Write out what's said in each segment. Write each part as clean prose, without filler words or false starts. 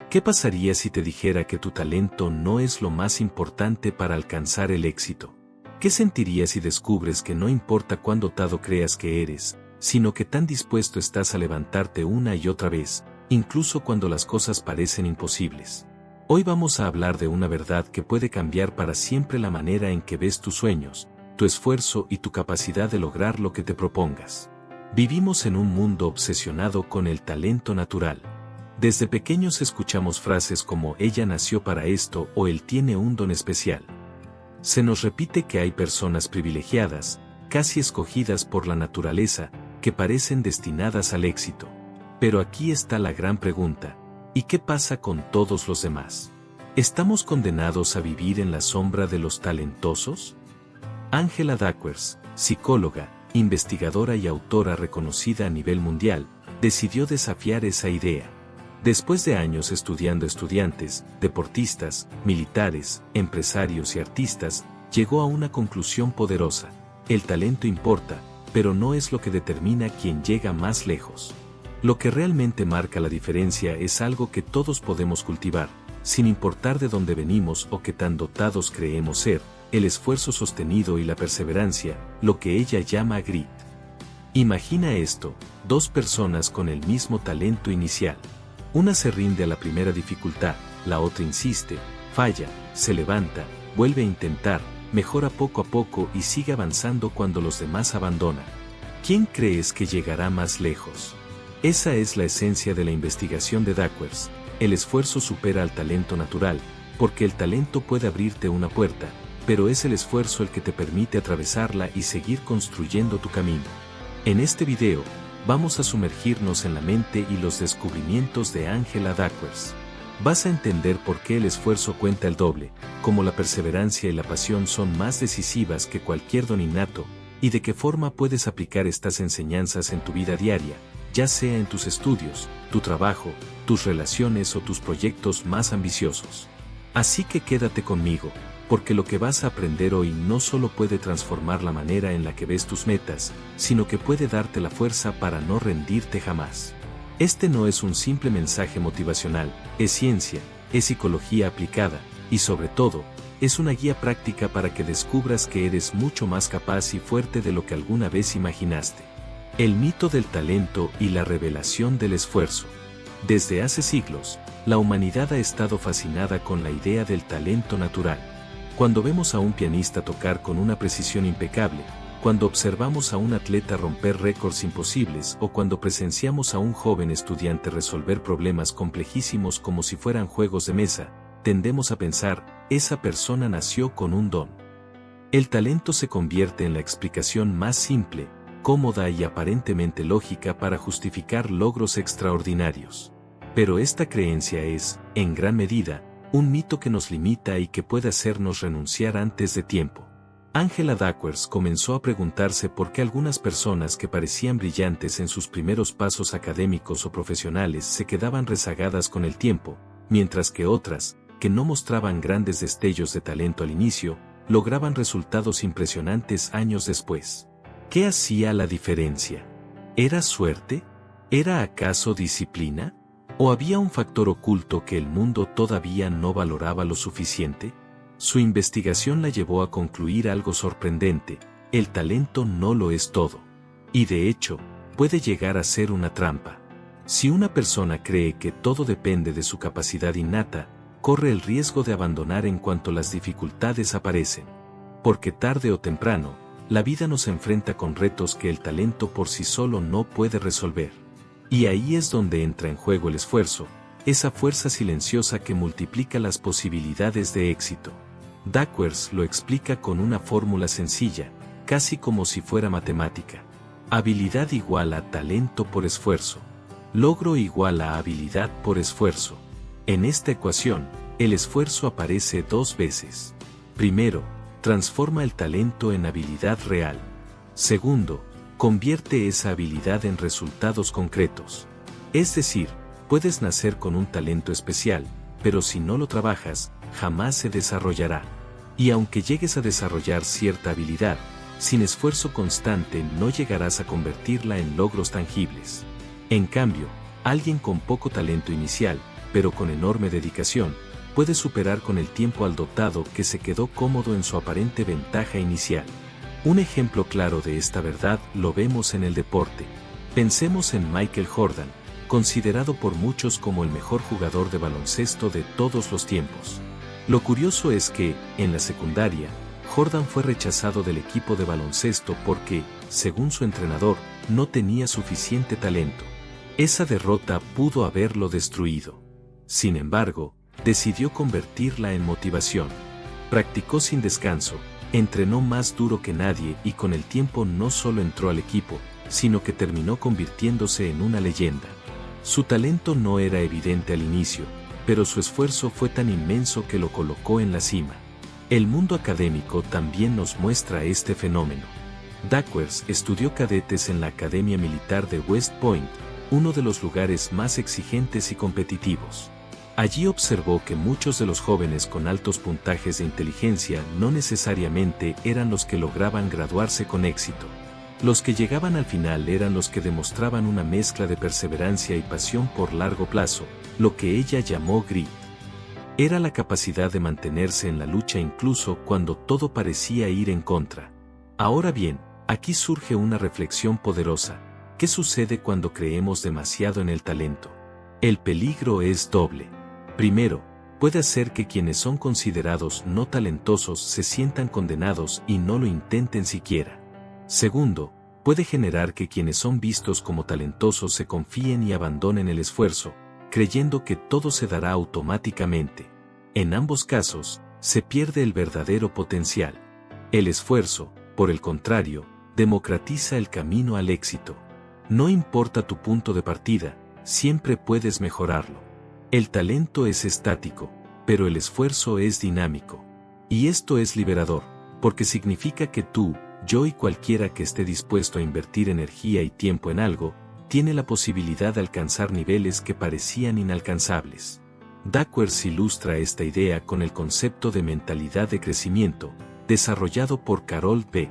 ¿Qué pasaría si te dijera que tu talento no es lo más importante para alcanzar el éxito? ¿Qué sentirías si descubres que no importa cuán dotado creas que eres, sino que tan dispuesto estás a levantarte una y otra vez, incluso cuando las cosas parecen imposibles? Hoy vamos a hablar de una verdad que puede cambiar para siempre la manera en que ves tus sueños, tu esfuerzo y tu capacidad de lograr lo que te propongas. Vivimos en un mundo obsesionado con el talento natural. Desde pequeños escuchamos frases como ella nació para esto o él tiene un don especial. Se nos repite que hay personas privilegiadas, casi escogidas por la naturaleza, que parecen destinadas al éxito. Pero aquí está la gran pregunta: ¿y qué pasa con todos los demás? ¿Estamos condenados a vivir en la sombra de los talentosos? Angela Duckworth, psicóloga, investigadora y autora reconocida a nivel mundial, decidió desafiar esa idea. Después de años estudiando estudiantes, deportistas, militares, empresarios y artistas, llegó a una conclusión poderosa: el talento importa, pero no es lo que determina quién llega más lejos. Lo que realmente marca la diferencia es algo que todos podemos cultivar, sin importar de dónde venimos o qué tan dotados creemos ser: el esfuerzo sostenido y la perseverancia, lo que ella llama grit. Imagina esto: dos personas con el mismo talento inicial. Una se rinde a la primera dificultad, la otra insiste, falla, se levanta, vuelve a intentar, mejora poco a poco y sigue avanzando cuando los demás abandonan. ¿Quién crees que llegará más lejos? Esa es la esencia de la investigación de Duckworth: el esfuerzo supera al talento natural, porque el talento puede abrirte una puerta, pero es el esfuerzo el que te permite atravesarla y seguir construyendo tu camino. En este video, vamos a sumergirnos en la mente y los descubrimientos de Angela Duckworth. Vas a entender por qué el esfuerzo cuenta el doble, cómo la perseverancia y la pasión son más decisivas que cualquier don innato, y de qué forma puedes aplicar estas enseñanzas en tu vida diaria, ya sea en tus estudios, tu trabajo, tus relaciones o tus proyectos más ambiciosos. Así que quédate conmigo, porque lo que vas a aprender hoy no solo puede transformar la manera en la que ves tus metas, sino que puede darte la fuerza para no rendirte jamás. Este no es un simple mensaje motivacional, es ciencia, es psicología aplicada, y sobre todo, es una guía práctica para que descubras que eres mucho más capaz y fuerte de lo que alguna vez imaginaste. El mito del talento y la revelación del esfuerzo. Desde hace siglos, la humanidad ha estado fascinada con la idea del talento natural. Cuando vemos a un pianista tocar con una precisión impecable, cuando observamos a un atleta romper récords imposibles o cuando presenciamos a un joven estudiante resolver problemas complejísimos como si fueran juegos de mesa, tendemos a pensar: esa persona nació con un don. El talento se convierte en la explicación más simple, cómoda y aparentemente lógica para justificar logros extraordinarios. Pero esta creencia es, en gran medida, un mito que nos limita y que puede hacernos renunciar antes de tiempo. Angela Duckworth comenzó a preguntarse por qué algunas personas que parecían brillantes en sus primeros pasos académicos o profesionales se quedaban rezagadas con el tiempo, mientras que otras, que no mostraban grandes destellos de talento al inicio, lograban resultados impresionantes años después. ¿Qué hacía la diferencia? ¿Era suerte? ¿Era acaso disciplina? ¿O había un factor oculto que el mundo todavía no valoraba lo suficiente? Su investigación la llevó a concluir algo sorprendente: el talento no lo es todo. Y de hecho, puede llegar a ser una trampa. Si una persona cree que todo depende de su capacidad innata, corre el riesgo de abandonar en cuanto las dificultades aparecen. Porque tarde o temprano, la vida nos enfrenta con retos que el talento por sí solo no puede resolver. Y ahí es donde entra en juego el esfuerzo, esa fuerza silenciosa que multiplica las posibilidades de éxito. Duckworth lo explica con una fórmula sencilla, casi como si fuera matemática. Habilidad igual a talento por esfuerzo. Logro igual a habilidad por esfuerzo. En esta ecuación, el esfuerzo aparece dos veces. Primero, transforma el talento en habilidad real. Segundo, convierte esa habilidad en resultados concretos. Es decir, puedes nacer con un talento especial, pero si no lo trabajas, jamás se desarrollará. Y aunque llegues a desarrollar cierta habilidad, sin esfuerzo constante no llegarás a convertirla en logros tangibles. En cambio, alguien con poco talento inicial, pero con enorme dedicación, puede superar con el tiempo al dotado que se quedó cómodo en su aparente ventaja inicial. Un ejemplo claro de esta verdad lo vemos en el deporte. Pensemos en Michael Jordan, considerado por muchos como el mejor jugador de baloncesto de todos los tiempos. Lo curioso es que, en la secundaria, Jordan fue rechazado del equipo de baloncesto porque, según su entrenador, no tenía suficiente talento. Esa derrota pudo haberlo destruido. Sin embargo, decidió convertirla en motivación. Practicó sin descanso, entrenó más duro que nadie y con el tiempo no solo entró al equipo, sino que terminó convirtiéndose en una leyenda. Su talento no era evidente al inicio, pero su esfuerzo fue tan inmenso que lo colocó en la cima. El mundo académico también nos muestra este fenómeno. Duckworth estudió cadetes en la Academia Militar de West Point, uno de los lugares más exigentes y competitivos. Allí observó que muchos de los jóvenes con altos puntajes de inteligencia no necesariamente eran los que lograban graduarse con éxito. Los que llegaban al final eran los que demostraban una mezcla de perseverancia y pasión por largo plazo, lo que ella llamó grit. Era la capacidad de mantenerse en la lucha incluso cuando todo parecía ir en contra. Ahora bien, aquí surge una reflexión poderosa. ¿Qué sucede cuando creemos demasiado en el talento? El peligro es doble. Primero, puede hacer que quienes son considerados no talentosos se sientan condenados y no lo intenten siquiera. Segundo, puede generar que quienes son vistos como talentosos se confíen y abandonen el esfuerzo, creyendo que todo se dará automáticamente. En ambos casos, se pierde el verdadero potencial. El esfuerzo, por el contrario, democratiza el camino al éxito. No importa tu punto de partida, siempre puedes mejorarlo. El talento es estático, pero el esfuerzo es dinámico. Y esto es liberador, porque significa que tú, yo y cualquiera que esté dispuesto a invertir energía y tiempo en algo, tiene la posibilidad de alcanzar niveles que parecían inalcanzables. Duckworth ilustra esta idea con el concepto de mentalidad de crecimiento, desarrollado por Carol Dweck.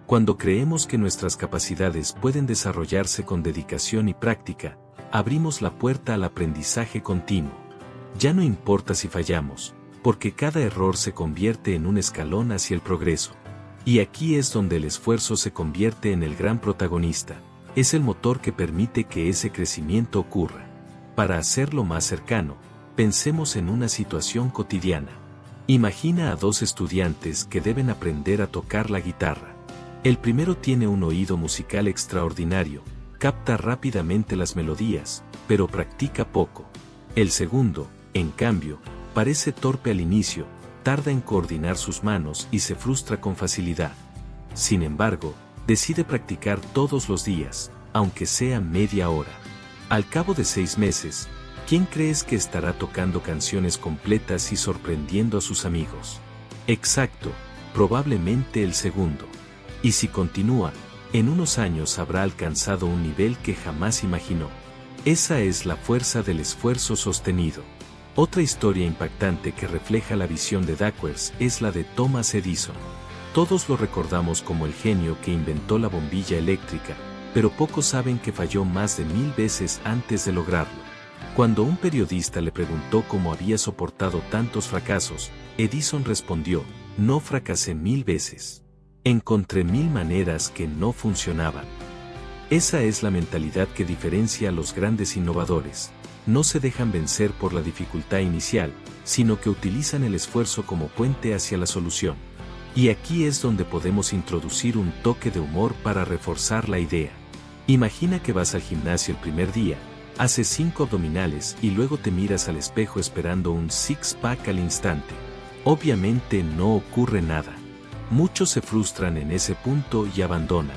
Cuando creemos que nuestras capacidades pueden desarrollarse con dedicación y práctica, abrimos la puerta al aprendizaje continuo. Ya no importa si fallamos, porque cada error se convierte en un escalón hacia el progreso. Y aquí es donde el esfuerzo se convierte en el gran protagonista. Es el motor que permite que ese crecimiento ocurra. Para hacerlo más cercano, pensemos en una situación cotidiana. Imagina a dos estudiantes que deben aprender a tocar la guitarra. El primero tiene un oído musical extraordinario, capta rápidamente las melodías, pero practica poco. El segundo, en cambio, parece torpe al inicio, tarda en coordinar sus manos y se frustra con facilidad. Sin embargo, decide practicar todos los días, aunque sea media hora. Al cabo de 6 meses, ¿quién crees que estará tocando canciones completas y sorprendiendo a sus amigos? Exacto, probablemente el segundo. Y si continúa, en unos años habrá alcanzado un nivel que jamás imaginó. Esa es la fuerza del esfuerzo sostenido. Otra historia impactante que refleja la visión de Duckworth es la de Thomas Edison. Todos lo recordamos como el genio que inventó la bombilla eléctrica, pero pocos saben que falló más de 1000 veces antes de lograrlo. Cuando un periodista le preguntó cómo había soportado tantos fracasos, Edison respondió: no fracasé 1000 veces. Encontré 1000 maneras que no funcionaban. Esa es la mentalidad que diferencia a los grandes innovadores. No se dejan vencer por la dificultad inicial, sino que utilizan el esfuerzo como puente hacia la solución. Y aquí es donde podemos introducir un toque de humor para reforzar la idea. Imagina que vas al gimnasio el primer día, haces 5 abdominales y luego te miras al espejo esperando un six-pack al instante. Obviamente no ocurre nada. Muchos se frustran en ese punto y abandonan.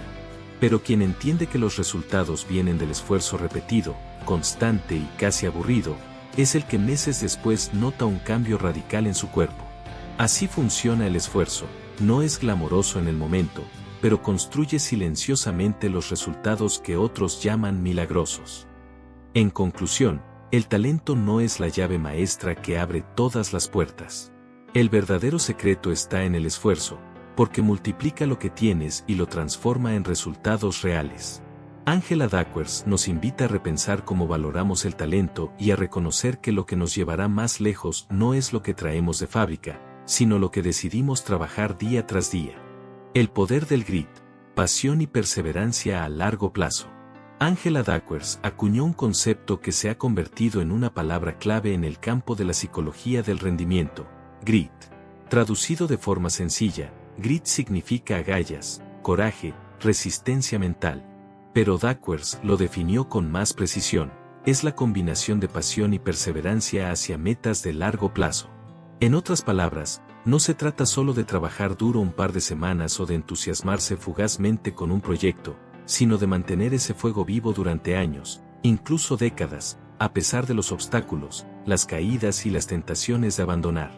Pero quien entiende que los resultados vienen del esfuerzo repetido, constante y casi aburrido, es el que meses después nota un cambio radical en su cuerpo. Así funciona el esfuerzo, no es glamoroso en el momento, pero construye silenciosamente los resultados que otros llaman milagrosos. En conclusión, el talento no es la llave maestra que abre todas las puertas. El verdadero secreto está en el esfuerzo, porque multiplica lo que tienes y lo transforma en resultados reales. Angela Duckworth nos invita a repensar cómo valoramos el talento y a reconocer que lo que nos llevará más lejos no es lo que traemos de fábrica, sino lo que decidimos trabajar día tras día. El poder del grit, pasión y perseverancia a largo plazo. Angela Duckworth acuñó un concepto que se ha convertido en una palabra clave en el campo de la psicología del rendimiento, grit. Traducido de forma sencilla, grit significa agallas, coraje, resistencia mental. Pero Duckworth lo definió con más precisión: es la combinación de pasión y perseverancia hacia metas de largo plazo. En otras palabras, no se trata solo de trabajar duro un par de semanas o de entusiasmarse fugazmente con un proyecto, sino de mantener ese fuego vivo durante años, incluso décadas, a pesar de los obstáculos, las caídas y las tentaciones de abandonar.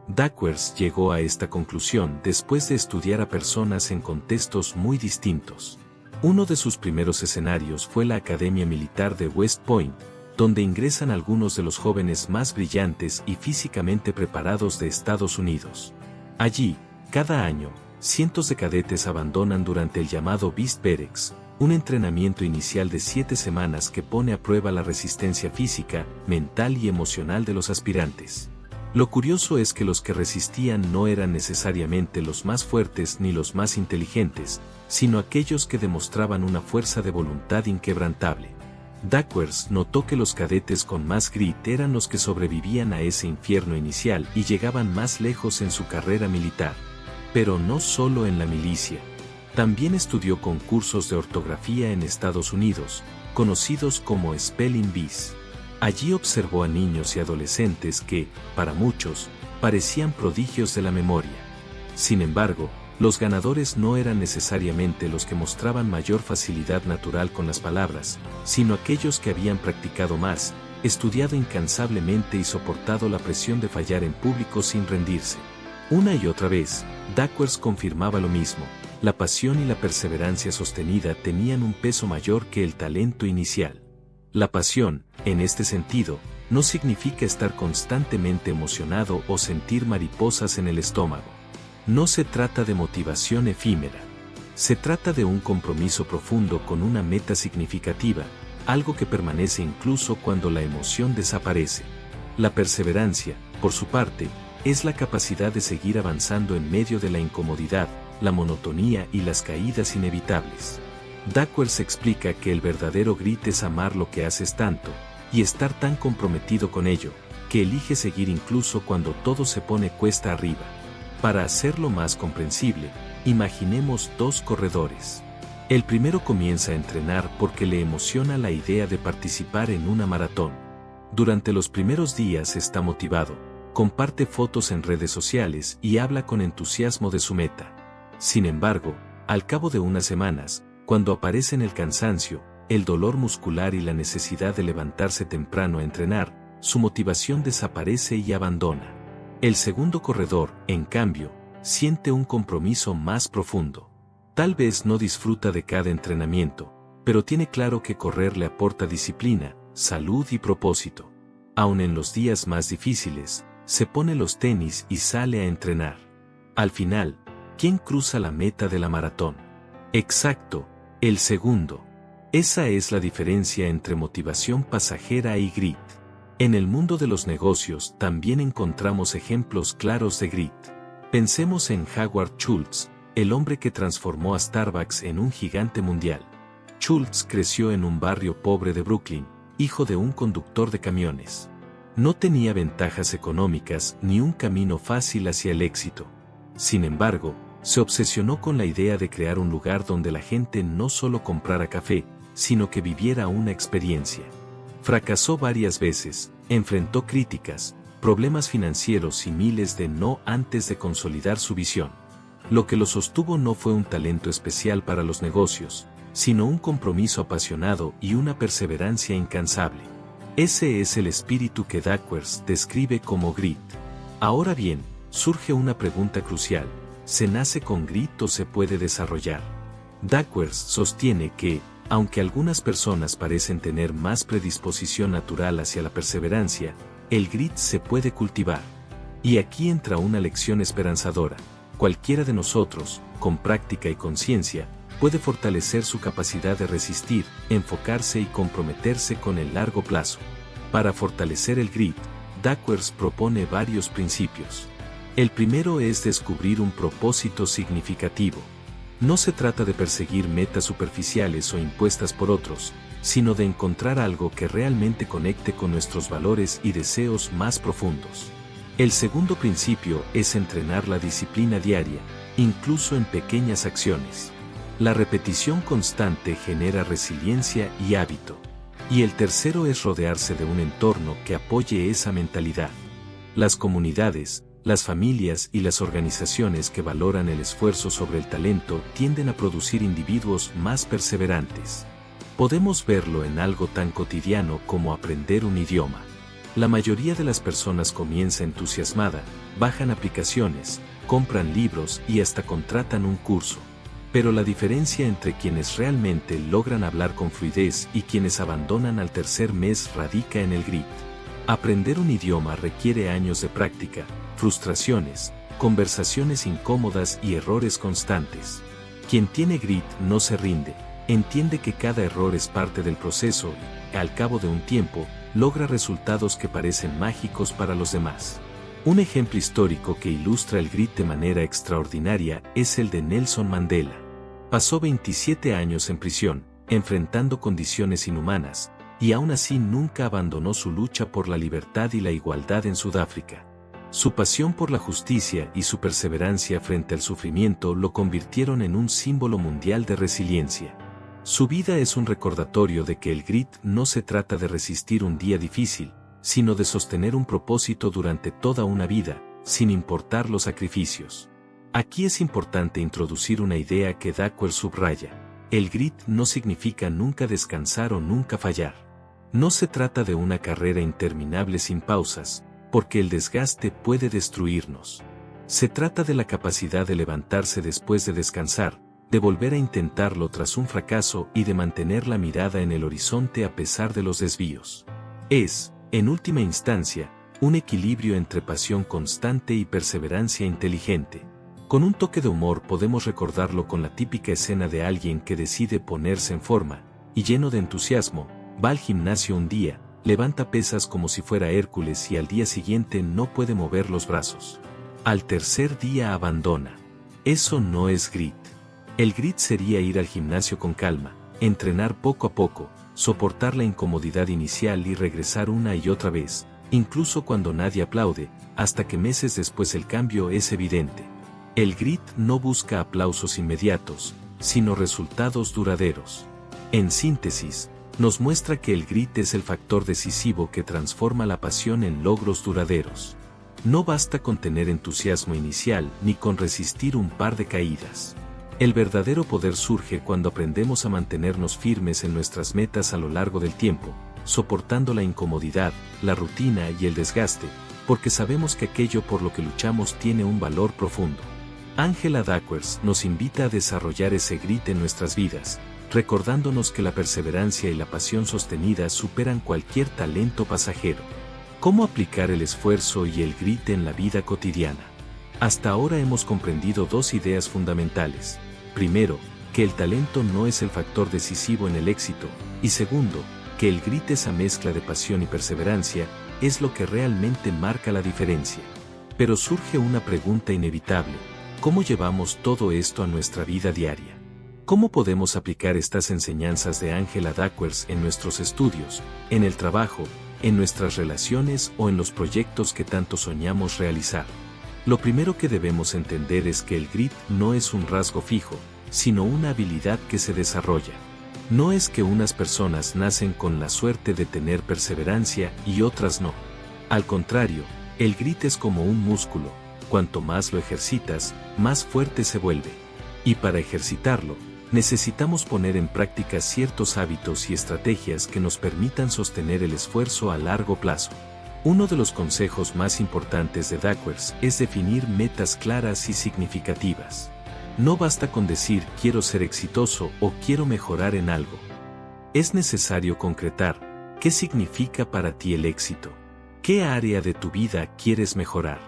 Duckworth llegó a esta conclusión después de estudiar a personas en contextos muy distintos. Uno de sus primeros escenarios fue la Academia Militar de West Point, donde ingresan algunos de los jóvenes más brillantes y físicamente preparados de Estados Unidos. Allí, cada año, cientos de cadetes abandonan durante el llamado Beast Barracks, un entrenamiento inicial de 7 semanas que pone a prueba la resistencia física, mental y emocional de los aspirantes. Lo curioso es que los que resistían no eran necesariamente los más fuertes ni los más inteligentes, sino aquellos que demostraban una fuerza de voluntad inquebrantable. Duckworth notó que los cadetes con más grit eran los que sobrevivían a ese infierno inicial y llegaban más lejos en su carrera militar. Pero no solo en la milicia. También estudió concursos de ortografía en Estados Unidos, conocidos como Spelling Bees. Allí observó a niños y adolescentes que, para muchos, parecían prodigios de la memoria. Sin embargo, los ganadores no eran necesariamente los que mostraban mayor facilidad natural con las palabras, sino aquellos que habían practicado más, estudiado incansablemente y soportado la presión de fallar en público sin rendirse. Una y otra vez, Duckworth confirmaba lo mismo: la pasión y la perseverancia sostenida tenían un peso mayor que el talento inicial. La pasión, en este sentido, no significa estar constantemente emocionado o sentir mariposas en el estómago. No se trata de motivación efímera. Se trata de un compromiso profundo con una meta significativa, algo que permanece incluso cuando la emoción desaparece. La perseverancia, por su parte, es la capacidad de seguir avanzando en medio de la incomodidad, la monotonía y las caídas inevitables. Duckworth explica que el verdadero grit es amar lo que haces tanto, y estar tan comprometido con ello, que elige seguir incluso cuando todo se pone cuesta arriba. Para hacerlo más comprensible, imaginemos 2 corredores. El primero comienza a entrenar porque le emociona la idea de participar en una maratón. Durante los primeros días está motivado, comparte fotos en redes sociales y habla con entusiasmo de su meta. Sin embargo, al cabo de unas semanas, cuando aparecen el cansancio, el dolor muscular y la necesidad de levantarse temprano a entrenar, su motivación desaparece y abandona. El segundo corredor, en cambio, siente un compromiso más profundo. Tal vez no disfruta de cada entrenamiento, pero tiene claro que correr le aporta disciplina, salud y propósito. Aun en los días más difíciles, se pone los tenis y sale a entrenar. Al final, ¿quién cruza la meta de la maratón? Exacto, el segundo. Esa es la diferencia entre motivación pasajera y grit. En el mundo de los negocios también encontramos ejemplos claros de grit. Pensemos en Howard Schultz, el hombre que transformó a Starbucks en un gigante mundial. Schultz creció en un barrio pobre de Brooklyn, hijo de un conductor de camiones. No tenía ventajas económicas ni un camino fácil hacia el éxito. Sin embargo, se obsesionó con la idea de crear un lugar donde la gente no solo comprara café, sino que viviera una experiencia. Fracasó varias veces, enfrentó críticas, problemas financieros y miles de no antes de consolidar su visión. Lo que lo sostuvo no fue un talento especial para los negocios, sino un compromiso apasionado y una perseverancia incansable. Ese es el espíritu que Duckworth describe como grit. Ahora bien, surge una pregunta crucial: ¿se nace con grit o se puede desarrollar? Duckworth sostiene que, aunque algunas personas parecen tener más predisposición natural hacia la perseverancia, el grit se puede cultivar. Y aquí entra una lección esperanzadora: cualquiera de nosotros, con práctica y conciencia, puede fortalecer su capacidad de resistir, enfocarse y comprometerse con el largo plazo. Para fortalecer el grit, Duckworth propone varios principios. El primero es descubrir un propósito significativo. No se trata de perseguir metas superficiales o impuestas por otros, sino de encontrar algo que realmente conecte con nuestros valores y deseos más profundos. El segundo principio es entrenar la disciplina diaria, incluso en pequeñas acciones. La repetición constante genera resiliencia y hábito. Y el tercero es rodearse de un entorno que apoye esa mentalidad. Las comunidades, las familias y las organizaciones que valoran el esfuerzo sobre el talento tienden a producir individuos más perseverantes. Podemos verlo en algo tan cotidiano como aprender un idioma. La mayoría de las personas comienza entusiasmada, bajan aplicaciones, compran libros y hasta contratan un curso. Pero la diferencia entre quienes realmente logran hablar con fluidez y quienes abandonan al tercer mes radica en el grit. Aprender un idioma requiere años de práctica, frustraciones, conversaciones incómodas y errores constantes. Quien tiene grit no se rinde, entiende que cada error es parte del proceso y, al cabo de un tiempo, logra resultados que parecen mágicos para los demás. Un ejemplo histórico que ilustra el grit de manera extraordinaria es el de Nelson Mandela. Pasó 27 años en prisión, enfrentando condiciones inhumanas, y aún así nunca abandonó su lucha por la libertad y la igualdad en Sudáfrica. Su pasión por la justicia y su perseverancia frente al sufrimiento lo convirtieron en un símbolo mundial de resiliencia. Su vida es un recordatorio de que el grit no se trata de resistir un día difícil, sino de sostener un propósito durante toda una vida, sin importar los sacrificios. Aquí es importante introducir una idea que Duckworth subraya. El grit no significa nunca descansar o nunca fallar. No se trata de una carrera interminable sin pausas, porque el desgaste puede destruirnos. Se trata de la capacidad de levantarse después de descansar, de volver a intentarlo tras un fracaso y de mantener la mirada en el horizonte a pesar de los desvíos. Es, en última instancia, un equilibrio entre pasión constante y perseverancia inteligente. Con un toque de humor podemos recordarlo con la típica escena de alguien que decide ponerse en forma, y lleno de entusiasmo, va al gimnasio un día, levanta pesas como si fuera Hércules y al día siguiente no puede mover los brazos. Al tercer día abandona. Eso no es grit. El grit sería ir al gimnasio con calma, entrenar poco a poco, soportar la incomodidad inicial y regresar una y otra vez, incluso cuando nadie aplaude, hasta que meses después el cambio es evidente. El grit no busca aplausos inmediatos, sino resultados duraderos. En síntesis, nos muestra que el grit es el factor decisivo que transforma la pasión en logros duraderos. No basta con tener entusiasmo inicial ni con resistir un par de caídas. El verdadero poder surge cuando aprendemos a mantenernos firmes en nuestras metas a lo largo del tiempo, soportando la incomodidad, la rutina y el desgaste, porque sabemos que aquello por lo que luchamos tiene un valor profundo. Angela Duckworth nos invita a desarrollar ese grit en nuestras vidas, recordándonos que la perseverancia y la pasión sostenida superan cualquier talento pasajero. ¿Cómo aplicar el esfuerzo y el grit en la vida cotidiana? Hasta ahora hemos comprendido dos ideas fundamentales. Primero, que el talento no es el factor decisivo en el éxito, y segundo, que el grit, esa mezcla de pasión y perseverancia, es lo que realmente marca la diferencia. Pero surge una pregunta inevitable: ¿cómo llevamos todo esto a nuestra vida diaria? ¿Cómo podemos aplicar estas enseñanzas de Angela Duckworth en nuestros estudios, en el trabajo, en nuestras relaciones o en los proyectos que tanto soñamos realizar? Lo primero que debemos entender es que el grit no es un rasgo fijo, sino una habilidad que se desarrolla. No es que unas personas nacen con la suerte de tener perseverancia y otras no. Al contrario, el grit es como un músculo, cuanto más lo ejercitas, más fuerte se vuelve. Y para ejercitarlo, necesitamos poner en práctica ciertos hábitos y estrategias que nos permitan sostener el esfuerzo a largo plazo. Uno de los consejos más importantes de Duckworth es definir metas claras y significativas. No basta con decir quiero ser exitoso o quiero mejorar en algo. Es necesario concretar qué significa para ti el éxito. ¿Qué área de tu vida quieres mejorar?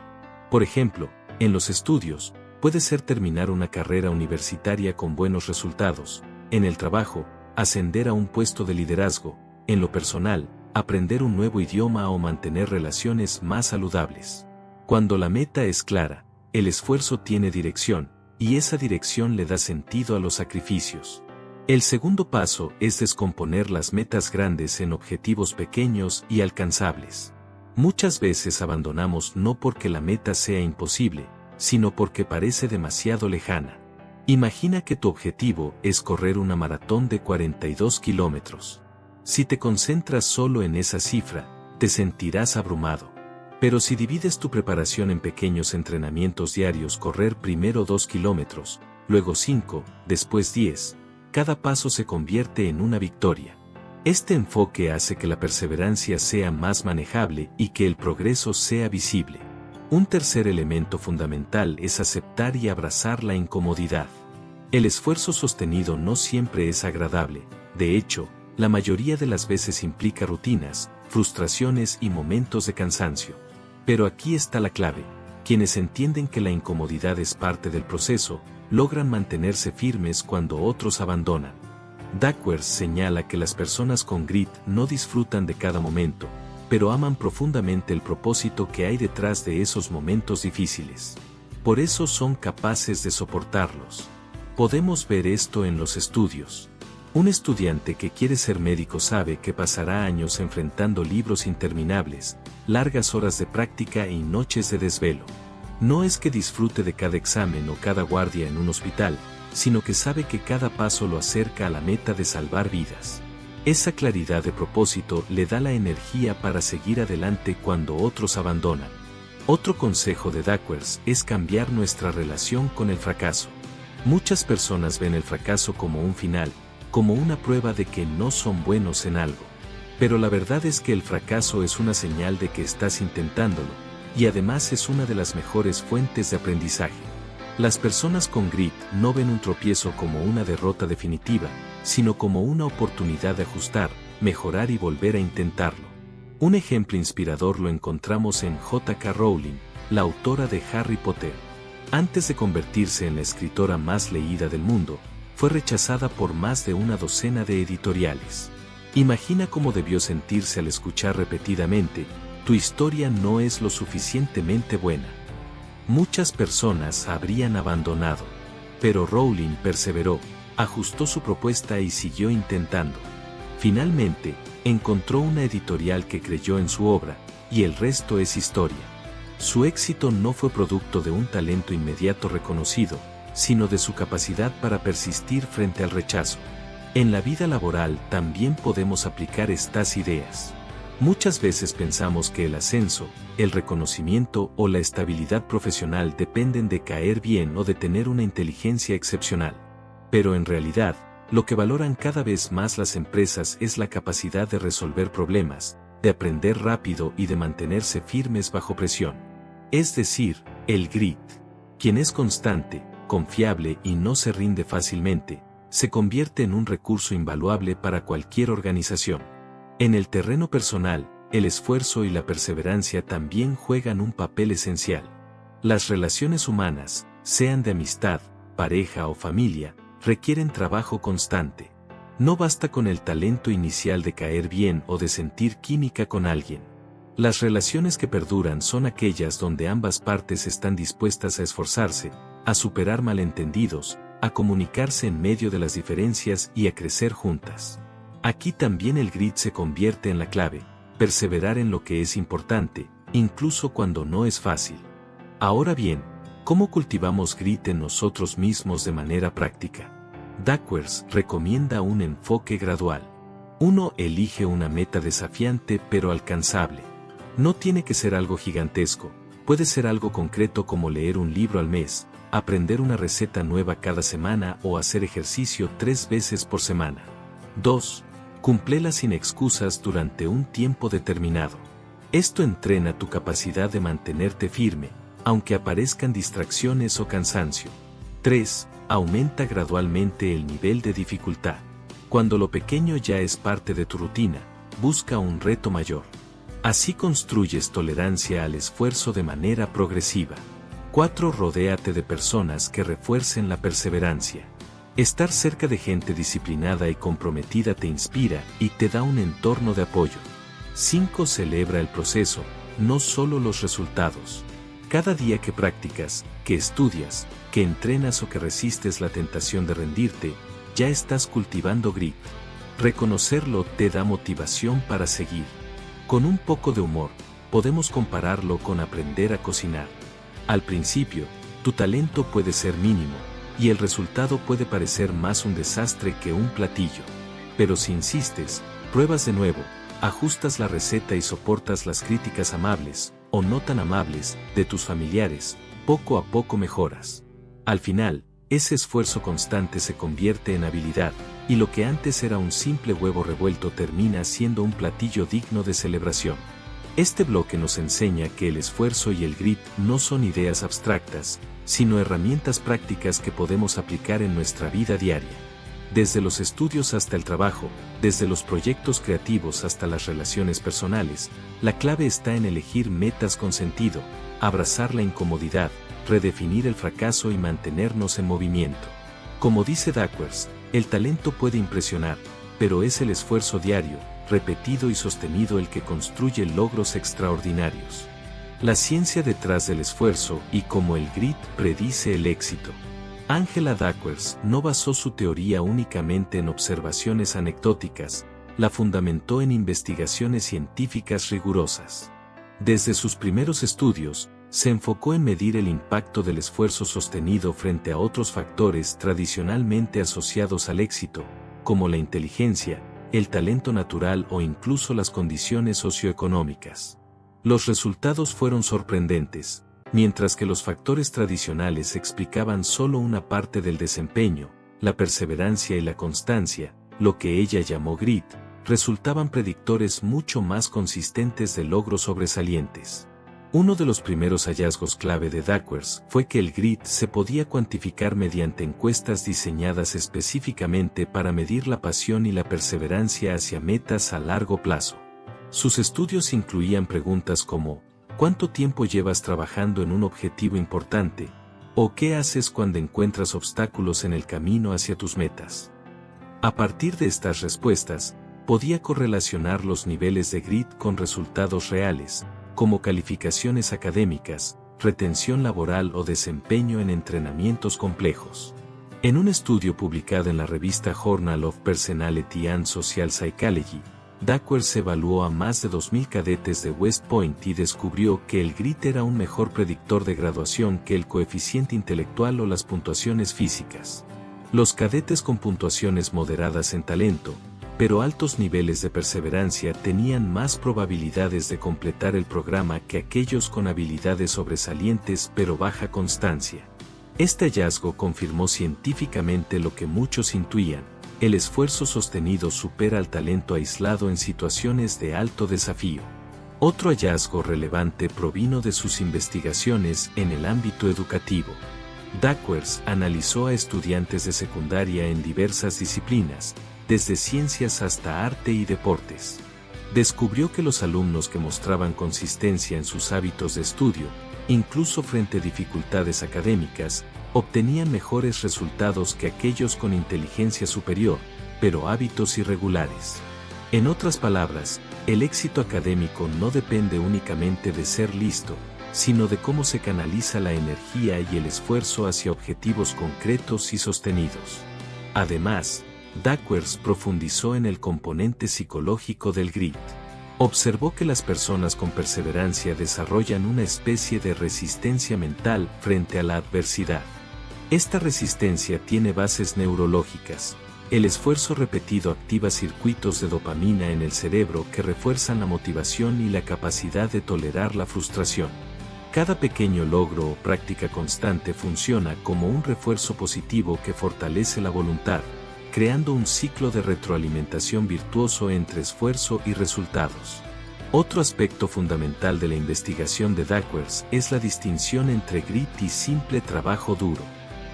Por ejemplo, en los estudios, puede ser terminar una carrera universitaria con buenos resultados, en el trabajo, ascender a un puesto de liderazgo, en lo personal, aprender un nuevo idioma o mantener relaciones más saludables. Cuando la meta es clara, el esfuerzo tiene dirección, y esa dirección le da sentido a los sacrificios. El segundo paso es descomponer las metas grandes en objetivos pequeños y alcanzables. Muchas veces abandonamos no porque la meta sea imposible, sino porque parece demasiado lejana. Imagina que tu objetivo es correr una maratón de 42 kilómetros. Si te concentras solo en esa cifra, te sentirás abrumado. Pero si divides tu preparación en pequeños entrenamientos diarios, correr primero 2 kilómetros, luego 5, después 10, cada paso se convierte en una victoria. Este enfoque hace que la perseverancia sea más manejable y que el progreso sea visible. Un tercer elemento fundamental es aceptar y abrazar la incomodidad. El esfuerzo sostenido no siempre es agradable, de hecho, la mayoría de las veces implica rutinas, frustraciones y momentos de cansancio. Pero aquí está la clave: quienes entienden que la incomodidad es parte del proceso, logran mantenerse firmes cuando otros abandonan. Duckworth señala que las personas con grit no disfrutan de cada momento, pero aman profundamente el propósito que hay detrás de esos momentos difíciles. Por eso son capaces de soportarlos. Podemos ver esto en los estudios. Un estudiante que quiere ser médico sabe que pasará años enfrentando libros interminables, largas horas de práctica y noches de desvelo. No es que disfrute de cada examen o cada guardia en un hospital, sino que sabe que cada paso lo acerca a la meta de salvar vidas. Esa claridad de propósito le da la energía para seguir adelante cuando otros abandonan. Otro consejo de Duckworth es cambiar nuestra relación con el fracaso. Muchas personas ven el fracaso como un final, como una prueba de que no son buenos en algo. Pero la verdad es que el fracaso es una señal de que estás intentándolo, y además es una de las mejores fuentes de aprendizaje. Las personas con grit no ven un tropiezo como una derrota definitiva, sino como una oportunidad de ajustar, mejorar y volver a intentarlo. Un ejemplo inspirador lo encontramos en J.K. Rowling, la autora de Harry Potter. Antes de convertirse en la escritora más leída del mundo, fue rechazada por más de una docena de editoriales. Imagina cómo debió sentirse al escuchar repetidamente: tu historia no es lo suficientemente buena. Muchas personas habrían abandonado. Pero Rowling perseveró, ajustó su propuesta y siguió intentando. Finalmente, encontró una editorial que creyó en su obra, y el resto es historia. Su éxito no fue producto de un talento inmediato reconocido, sino de su capacidad para persistir frente al rechazo. En la vida laboral también podemos aplicar estas ideas. Muchas veces pensamos que el ascenso, el reconocimiento o la estabilidad profesional dependen de caer bien o de tener una inteligencia excepcional. Pero en realidad, lo que valoran cada vez más las empresas es la capacidad de resolver problemas, de aprender rápido y de mantenerse firmes bajo presión. Es decir, el grit. Quien es constante, confiable y no se rinde fácilmente, se convierte en un recurso invaluable para cualquier organización. En el terreno personal, el esfuerzo y la perseverancia también juegan un papel esencial. Las relaciones humanas, sean de amistad, pareja o familia, requieren trabajo constante. No basta con el talento inicial de caer bien o de sentir química con alguien. Las relaciones que perduran son aquellas donde ambas partes están dispuestas a esforzarse, a superar malentendidos, a comunicarse en medio de las diferencias y a crecer juntas. Aquí también el grit se convierte en la clave: perseverar en lo que es importante, incluso cuando no es fácil. Ahora bien, ¿cómo cultivamos grit en nosotros mismos de manera práctica? Duckworth recomienda un enfoque gradual. 1. Elige una meta desafiante pero alcanzable. No tiene que ser algo gigantesco, puede ser algo concreto como leer un libro al mes, aprender una receta nueva cada semana o hacer ejercicio 3 veces por semana. 2. Cúmplela sin excusas durante un tiempo determinado. Esto entrena tu capacidad de mantenerte firme, aunque aparezcan distracciones o cansancio. 3. Aumenta gradualmente el nivel de dificultad. Cuando lo pequeño ya es parte de tu rutina, busca un reto mayor. Así construyes tolerancia al esfuerzo de manera progresiva. 4. Rodéate de personas que refuercen la perseverancia. Estar cerca de gente disciplinada y comprometida te inspira y te da un entorno de apoyo. 5. Celebra el proceso, no solo los resultados. Cada día que practicas, que estudias, que entrenas o que resistes la tentación de rendirte, ya estás cultivando grit. Reconocerlo te da motivación para seguir. Con un poco de humor, podemos compararlo con aprender a cocinar. Al principio, tu talento puede ser mínimo, y el resultado puede parecer más un desastre que un platillo. Pero si insistes, pruebas de nuevo, ajustas la receta y soportas las críticas amables, o no tan amables, de tus familiares, poco a poco mejoras. Al final, ese esfuerzo constante se convierte en habilidad, y lo que antes era un simple huevo revuelto termina siendo un platillo digno de celebración. Este bloque nos enseña que el esfuerzo y el grit no son ideas abstractas, sino herramientas prácticas que podemos aplicar en nuestra vida diaria. Desde los estudios hasta el trabajo, desde los proyectos creativos hasta las relaciones personales, la clave está en elegir metas con sentido, abrazar la incomodidad, redefinir el fracaso y mantenernos en movimiento. Como dice Duckworth, el talento puede impresionar, pero es el esfuerzo diario, repetido y sostenido el que construye logros extraordinarios. La ciencia detrás del esfuerzo y cómo el grit predice el éxito. Angela Duckworth no basó su teoría únicamente en observaciones anecdóticas, la fundamentó en investigaciones científicas rigurosas. Desde sus primeros estudios, se enfocó en medir el impacto del esfuerzo sostenido frente a otros factores tradicionalmente asociados al éxito, como la inteligencia, el talento natural o incluso las condiciones socioeconómicas. Los resultados fueron sorprendentes. Mientras que los factores tradicionales explicaban solo una parte del desempeño, la perseverancia y la constancia, lo que ella llamó grit, resultaban predictores mucho más consistentes de logros sobresalientes. Uno de los primeros hallazgos clave de Duckworth fue que el grit se podía cuantificar mediante encuestas diseñadas específicamente para medir la pasión y la perseverancia hacia metas a largo plazo. Sus estudios incluían preguntas como: ¿cuánto tiempo llevas trabajando en un objetivo importante? ¿O qué haces cuando encuentras obstáculos en el camino hacia tus metas? A partir de estas respuestas, podía correlacionar los niveles de grit con resultados reales, como calificaciones académicas, retención laboral o desempeño en entrenamientos complejos. En un estudio publicado en la revista Journal of Personality and Social Psychology, Duckworth evaluó a más de 2.000 cadetes de West Point y descubrió que el grit era un mejor predictor de graduación que el coeficiente intelectual o las puntuaciones físicas. Los cadetes con puntuaciones moderadas en talento, pero altos niveles de perseverancia tenían más probabilidades de completar el programa que aquellos con habilidades sobresalientes pero baja constancia. Este hallazgo confirmó científicamente lo que muchos intuían: el esfuerzo sostenido supera al talento aislado en situaciones de alto desafío. Otro hallazgo relevante provino de sus investigaciones en el ámbito educativo. Duckworth analizó a estudiantes de secundaria en diversas disciplinas, desde ciencias hasta arte y deportes. Descubrió que los alumnos que mostraban consistencia en sus hábitos de estudio, incluso frente a dificultades académicas, obtenían mejores resultados que aquellos con inteligencia superior, pero hábitos irregulares. En otras palabras, el éxito académico no depende únicamente de ser listo, sino de cómo se canaliza la energía y el esfuerzo hacia objetivos concretos y sostenidos. Además, Duckworth profundizó en el componente psicológico del grit. Observó que las personas con perseverancia desarrollan una especie de resistencia mental frente a la adversidad. Esta resistencia tiene bases neurológicas. El esfuerzo repetido activa circuitos de dopamina en el cerebro que refuerzan la motivación y la capacidad de tolerar la frustración. Cada pequeño logro o práctica constante funciona como un refuerzo positivo que fortalece la voluntad, creando un ciclo de retroalimentación virtuoso entre esfuerzo y resultados. Otro aspecto fundamental de la investigación de Duckworth es la distinción entre grit y simple trabajo duro.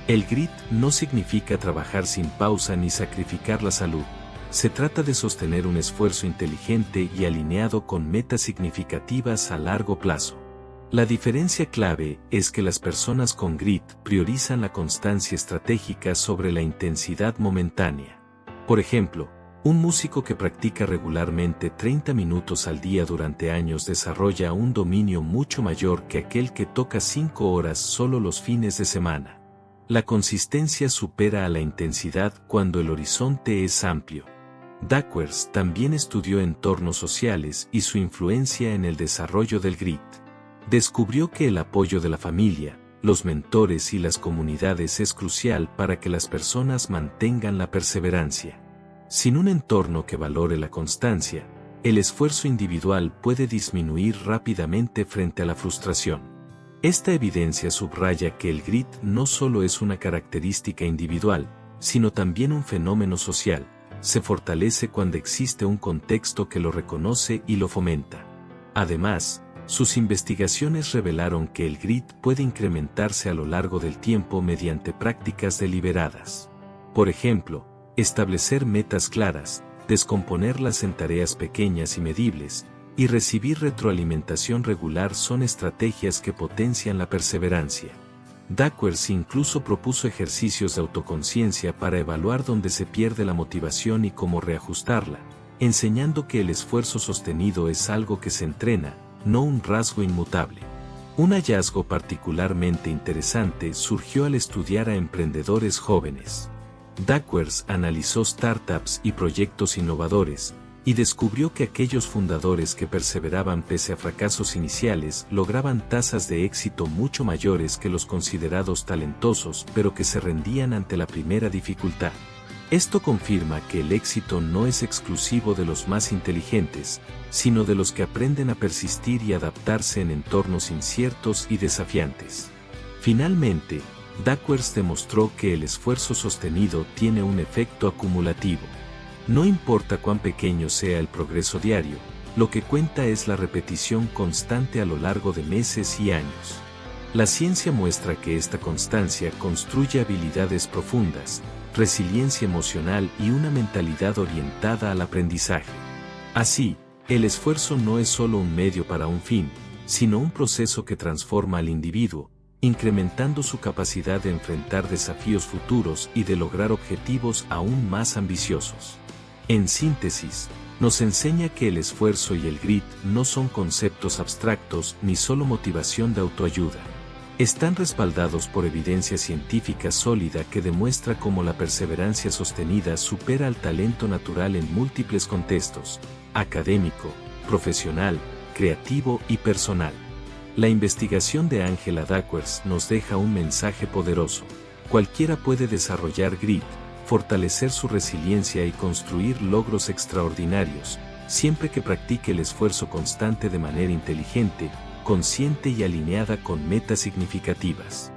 El grit no significa trabajar sin pausa ni sacrificar la salud. Se trata de sostener un esfuerzo inteligente y alineado con metas significativas a largo plazo. La diferencia clave es que las personas con grit priorizan la constancia estratégica sobre la intensidad momentánea. Por ejemplo, un músico que practica regularmente 30 minutos al día durante años desarrolla un dominio mucho mayor que aquel que toca 5 horas solo los fines de semana. La consistencia supera a la intensidad cuando el horizonte es amplio. Duckworth también estudió entornos sociales y su influencia en el desarrollo del grit. Descubrió que el apoyo de la familia, los mentores y las comunidades es crucial para que las personas mantengan la perseverancia. Sin un entorno que valore la constancia, el esfuerzo individual puede disminuir rápidamente frente a la frustración. Esta evidencia subraya que el grit no solo es una característica individual, sino también un fenómeno social. Se fortalece cuando existe un contexto que lo reconoce y lo fomenta. Además, sus investigaciones revelaron que el grit puede incrementarse a lo largo del tiempo mediante prácticas deliberadas. Por ejemplo, establecer metas claras, descomponerlas en tareas pequeñas y medibles, y recibir retroalimentación regular son estrategias que potencian la perseverancia. Duckworth incluso propuso ejercicios de autoconciencia para evaluar dónde se pierde la motivación y cómo reajustarla, enseñando que el esfuerzo sostenido es algo que se entrena, no un rasgo inmutable. Un hallazgo particularmente interesante surgió al estudiar a emprendedores jóvenes. Duckworth analizó startups y proyectos innovadores, y descubrió que aquellos fundadores que perseveraban pese a fracasos iniciales lograban tasas de éxito mucho mayores que los considerados talentosos pero que se rendían ante la primera dificultad. Esto confirma que el éxito no es exclusivo de los más inteligentes, sino de los que aprenden a persistir y adaptarse en entornos inciertos y desafiantes. Finalmente, Duckworth demostró que el esfuerzo sostenido tiene un efecto acumulativo. No importa cuán pequeño sea el progreso diario, lo que cuenta es la repetición constante a lo largo de meses y años. La ciencia muestra que esta constancia construye habilidades profundas, resiliencia emocional y una mentalidad orientada al aprendizaje. Así, el esfuerzo no es solo un medio para un fin, sino un proceso que transforma al individuo, incrementando su capacidad de enfrentar desafíos futuros y de lograr objetivos aún más ambiciosos. En síntesis, nos enseña que el esfuerzo y el grit no son conceptos abstractos ni solo motivación de autoayuda. Están respaldados por evidencia científica sólida que demuestra cómo la perseverancia sostenida supera al talento natural en múltiples contextos: académico, profesional, creativo y personal. La investigación de Angela Duckworth nos deja un mensaje poderoso. Cualquiera puede desarrollar grit, fortalecer su resiliencia y construir logros extraordinarios, siempre que practique el esfuerzo constante de manera inteligente, consciente y alineada con metas significativas.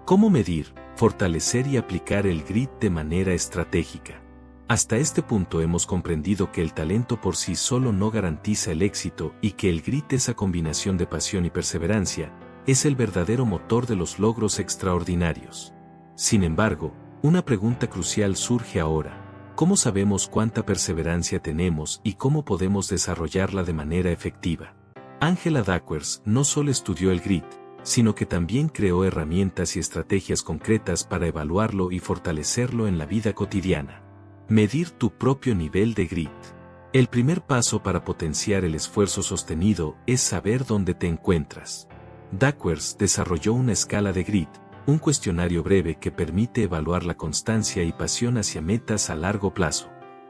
¿Cómo medir, fortalecer y aplicar el grit de manera estratégica? Hasta este punto hemos comprendido que el talento por sí solo no garantiza el éxito y que el grit, esa combinación de pasión y perseverancia, es el verdadero motor de los logros extraordinarios. Sin embargo, una pregunta crucial surge ahora: ¿cómo sabemos cuánta perseverancia tenemos y cómo podemos desarrollarla de manera efectiva? Angela Duckworth no solo estudió el grit, sino que también creó herramientas y estrategias concretas para evaluarlo y fortalecerlo en la vida cotidiana. Medir tu propio nivel de grit. El primer paso para potenciar el esfuerzo sostenido es saber dónde te encuentras. Duckworth desarrolló una escala de grit, un cuestionario breve que permite evaluar la constancia y pasión hacia metas a largo plazo.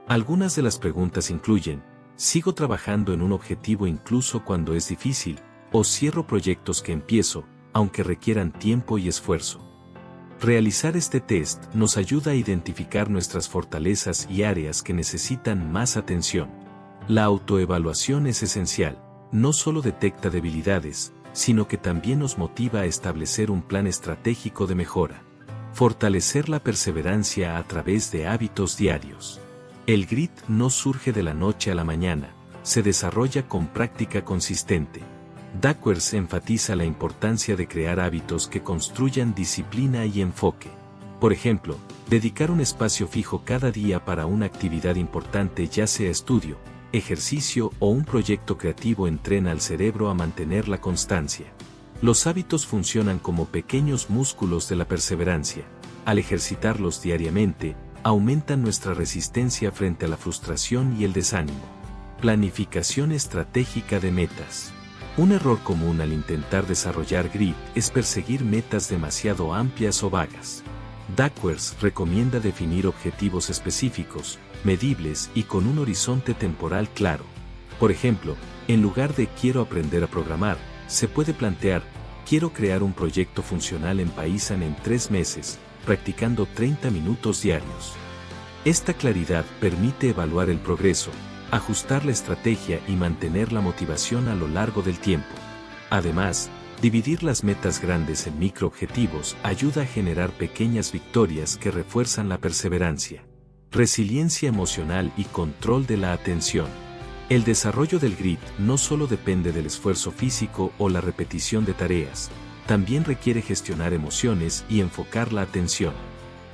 Algunas de las preguntas incluyen: ¿sigo trabajando en un objetivo incluso cuando es difícil? ¿O cierro proyectos que empiezo, aunque requieran tiempo y esfuerzo? Realizar este test nos ayuda a identificar nuestras fortalezas y áreas que necesitan más atención. La autoevaluación es esencial. No solo detecta debilidades, sino que también nos motiva a establecer un plan estratégico de mejora. Fortalecer la perseverancia a través de hábitos diarios. El grit no surge de la noche a la mañana, se desarrolla con práctica consistente. Duckworth enfatiza la importancia de crear hábitos que construyan disciplina y enfoque. Por ejemplo, dedicar un espacio fijo cada día para una actividad importante, ya sea estudio, ejercicio o un proyecto creativo, entrena al cerebro a mantener la constancia. Los hábitos funcionan como pequeños músculos de la perseverancia. Al ejercitarlos diariamente, aumentan nuestra resistencia frente a la frustración y el desánimo. Planificación estratégica de metas. Un error común al intentar desarrollar grit es perseguir metas demasiado amplias o vagas. Duckworth recomienda definir objetivos específicos, medibles y con un horizonte temporal claro. Por ejemplo, en lugar de quiero aprender a programar, se puede plantear, quiero crear un proyecto funcional en Python en 3 meses, practicando 30 minutos diarios. Esta claridad permite evaluar el progreso, ajustar la estrategia y mantener la motivación a lo largo del tiempo. Además, dividir las metas grandes en microobjetivos ayuda a generar pequeñas victorias que refuerzan la perseverancia. Resiliencia emocional y control de la atención. El desarrollo del grit no solo depende del esfuerzo físico o la repetición de tareas, también requiere gestionar emociones y enfocar la atención.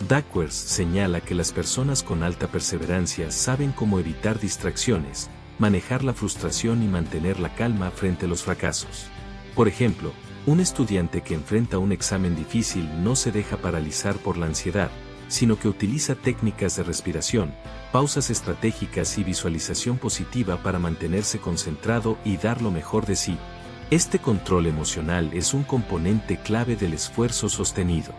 Duckworth señala que las personas con alta perseverancia saben cómo evitar distracciones, manejar la frustración y mantener la calma frente a los fracasos. Por ejemplo, un estudiante que enfrenta un examen difícil no se deja paralizar por la ansiedad, sino que utiliza técnicas de respiración, pausas estratégicas y visualización positiva para mantenerse concentrado y dar lo mejor de sí. Este control emocional es un componente clave del esfuerzo sostenido.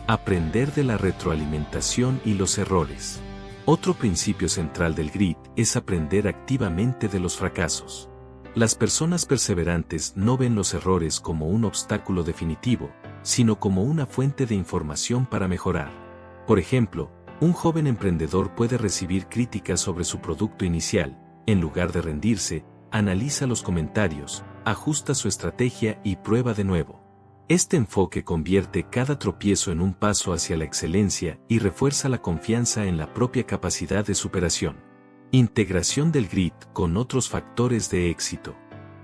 Aprender de la retroalimentación y los errores. Otro principio central del grit es aprender activamente de los fracasos. Las personas perseverantes no ven los errores como un obstáculo definitivo, sino como una fuente de información para mejorar. Por ejemplo, un joven emprendedor puede recibir críticas sobre su producto inicial. En lugar de rendirse, analiza los comentarios, ajusta su estrategia y prueba de nuevo. Este enfoque convierte cada tropiezo en un paso hacia la excelencia y refuerza la confianza en la propia capacidad de superación. Integración del grit con otros factores de éxito.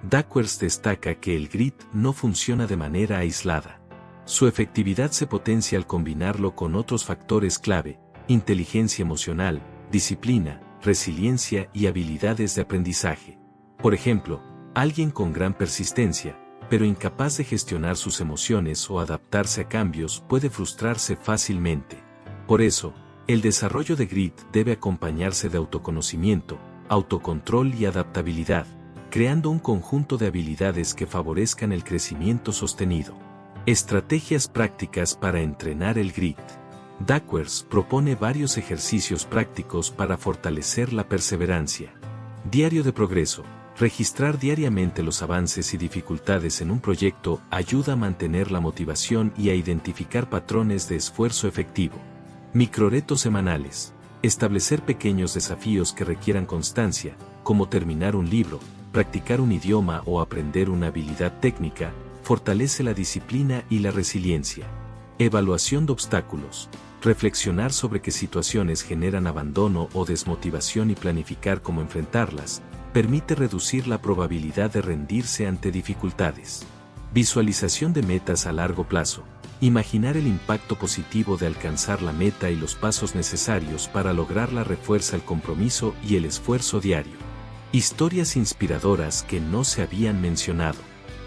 Duckworth destaca que el grit no funciona de manera aislada. Su efectividad se potencia al combinarlo con otros factores clave: inteligencia emocional, disciplina, resiliencia y habilidades de aprendizaje. Por ejemplo, alguien con gran persistencia, pero incapaz de gestionar sus emociones o adaptarse a cambios puede frustrarse fácilmente. Por eso, el desarrollo de grit debe acompañarse de autoconocimiento, autocontrol y adaptabilidad, creando un conjunto de habilidades que favorezcan el crecimiento sostenido. Estrategias prácticas para entrenar el grit. Duckworth propone varios ejercicios prácticos para fortalecer la perseverancia. Diario de progreso. Registrar diariamente los avances y dificultades en un proyecto ayuda a mantener la motivación y a identificar patrones de esfuerzo efectivo. Microretos semanales. Establecer pequeños desafíos que requieran constancia, como terminar un libro, practicar un idioma o aprender una habilidad técnica, fortalece la disciplina y la resiliencia. Evaluación de obstáculos. Reflexionar sobre qué situaciones generan abandono o desmotivación y planificar cómo enfrentarlas, permite reducir la probabilidad de rendirse ante dificultades. Visualización de metas a largo plazo. Imaginar el impacto positivo de alcanzar la meta y los pasos necesarios para lograrla refuerza el compromiso y el esfuerzo diario. Historias inspiradoras que no se habían mencionado.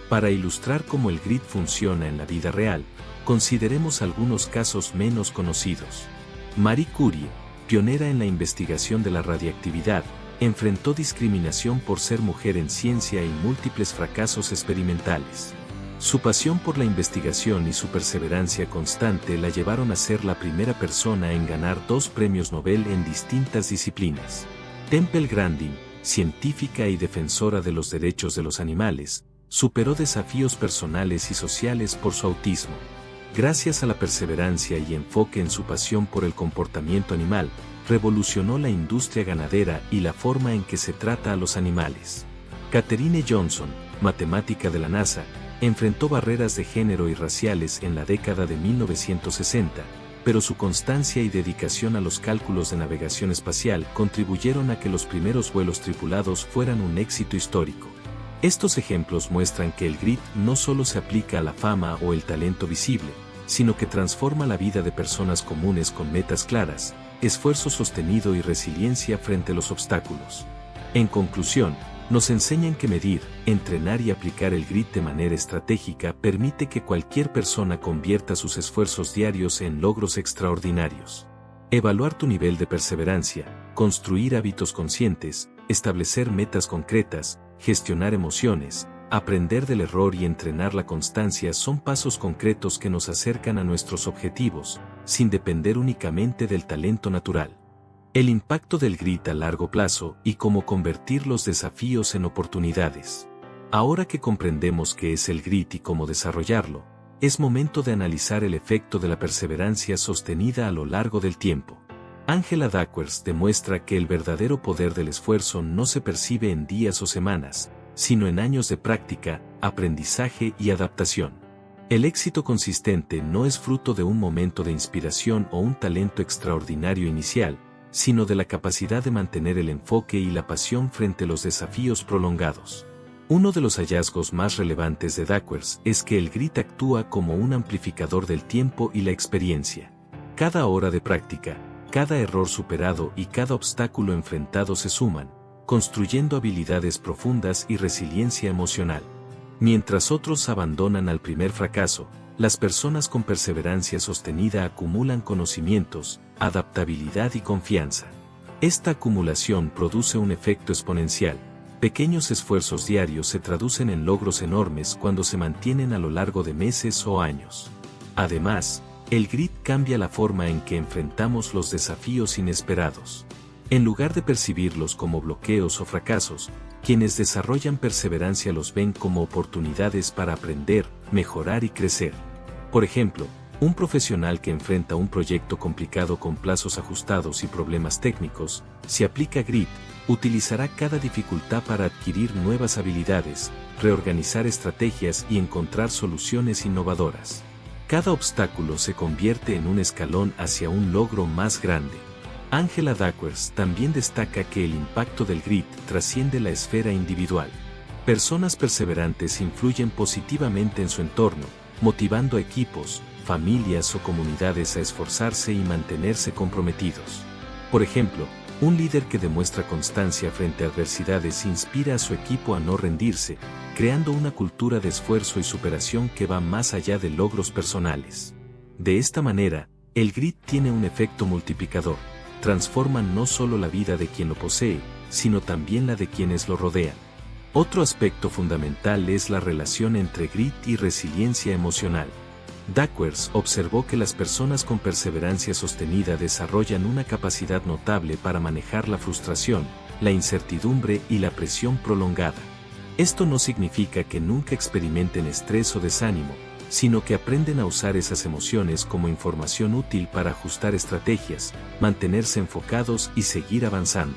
Para ilustrar cómo el grit funciona en la vida real, consideremos algunos casos menos conocidos. Marie Curie, pionera en la investigación de la radiactividad, enfrentó discriminación por ser mujer en ciencia y múltiples fracasos experimentales. Su pasión por la investigación y su perseverancia constante la llevaron a ser la primera persona en ganar 2 premios Nobel en distintas disciplinas. Temple Grandin, científica y defensora de los derechos de los animales, superó desafíos personales y sociales por su autismo. Gracias a la perseverancia y enfoque en su pasión por el comportamiento animal, revolucionó la industria ganadera y la forma en que se trata a los animales. Katherine Johnson, matemática de la NASA, enfrentó barreras de género y raciales en la década de 1960, pero su constancia y dedicación a los cálculos de navegación espacial contribuyeron a que los primeros vuelos tripulados fueran un éxito histórico. Estos ejemplos muestran que el grit no solo se aplica a la fama o el talento visible, sino que transforma la vida de personas comunes con metas claras, esfuerzo sostenido y resiliencia frente a los obstáculos. En conclusión, Nos enseñan que medir, entrenar y aplicar el grit de manera estratégica permite que cualquier persona convierta sus esfuerzos diarios en logros extraordinarios. Evaluar tu nivel de perseverancia, construir hábitos conscientes, establecer metas concretas, gestionar emociones, aprender del error y entrenar la constancia son pasos concretos que nos acercan a nuestros objetivos, sin depender únicamente del talento natural. El impacto del grit a largo plazo y cómo convertir los desafíos en oportunidades. Ahora que comprendemos qué es el grit y cómo desarrollarlo, es momento de analizar el efecto de la perseverancia sostenida a lo largo del tiempo. Angela Duckworth demuestra que el verdadero poder del esfuerzo no se percibe en días o semanas, sino en años de práctica, aprendizaje y adaptación. El éxito consistente no es fruto de un momento de inspiración o un talento extraordinario inicial, sino de la capacidad de mantener el enfoque y la pasión frente a los desafíos prolongados. Uno de los hallazgos más relevantes de Duckworth es que el grit actúa como un amplificador del tiempo y la experiencia. Cada hora de práctica, cada error superado y cada obstáculo enfrentado se suman, construyendo habilidades profundas y resiliencia emocional. Mientras otros abandonan al primer fracaso, las personas con perseverancia sostenida acumulan conocimientos, adaptabilidad y confianza. Esta acumulación produce un efecto exponencial. Pequeños esfuerzos diarios se traducen en logros enormes cuando se mantienen a lo largo de meses o años. Además, el grit cambia la forma en que enfrentamos los desafíos inesperados. En lugar de percibirlos como bloqueos o fracasos, quienes desarrollan perseverancia los ven como oportunidades para aprender, mejorar y crecer. Por ejemplo, un profesional que enfrenta un proyecto complicado con plazos ajustados y problemas técnicos, si aplica grit, utilizará cada dificultad para adquirir nuevas habilidades, reorganizar estrategias y encontrar soluciones innovadoras. Cada obstáculo se convierte en un escalón hacia un logro más grande. Angela Duckworth también destaca que el impacto del grit trasciende la esfera individual. Personas perseverantes influyen positivamente en su entorno, motivando a equipos, familias o comunidades a esforzarse y mantenerse comprometidos. Por ejemplo, un líder que demuestra constancia frente a adversidades inspira a su equipo a no rendirse, creando una cultura de esfuerzo y superación que va más allá de logros personales. De esta manera, el grit tiene un efecto multiplicador. Transforma no solo la vida de quien lo posee, sino también la de quienes lo rodean. Otro aspecto fundamental es la relación entre grit y resiliencia emocional. Duckworth observó que las personas con perseverancia sostenida desarrollan una capacidad notable para manejar la frustración, la incertidumbre y la presión prolongada. Esto no significa que nunca experimenten estrés o desánimo, sino que aprenden a usar esas emociones como información útil para ajustar estrategias, mantenerse enfocados y seguir avanzando.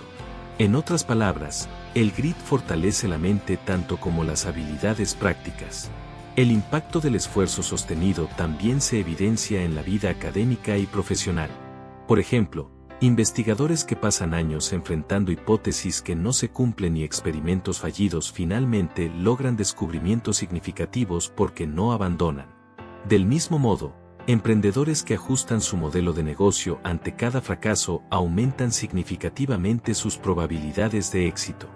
En otras palabras, el grit fortalece la mente tanto como las habilidades prácticas. El impacto del esfuerzo sostenido también se evidencia en la vida académica y profesional. Por ejemplo, investigadores que pasan años enfrentando hipótesis que no se cumplen y experimentos fallidos finalmente logran descubrimientos significativos porque no abandonan. Del mismo modo, emprendedores que ajustan su modelo de negocio ante cada fracaso aumentan significativamente sus probabilidades de éxito.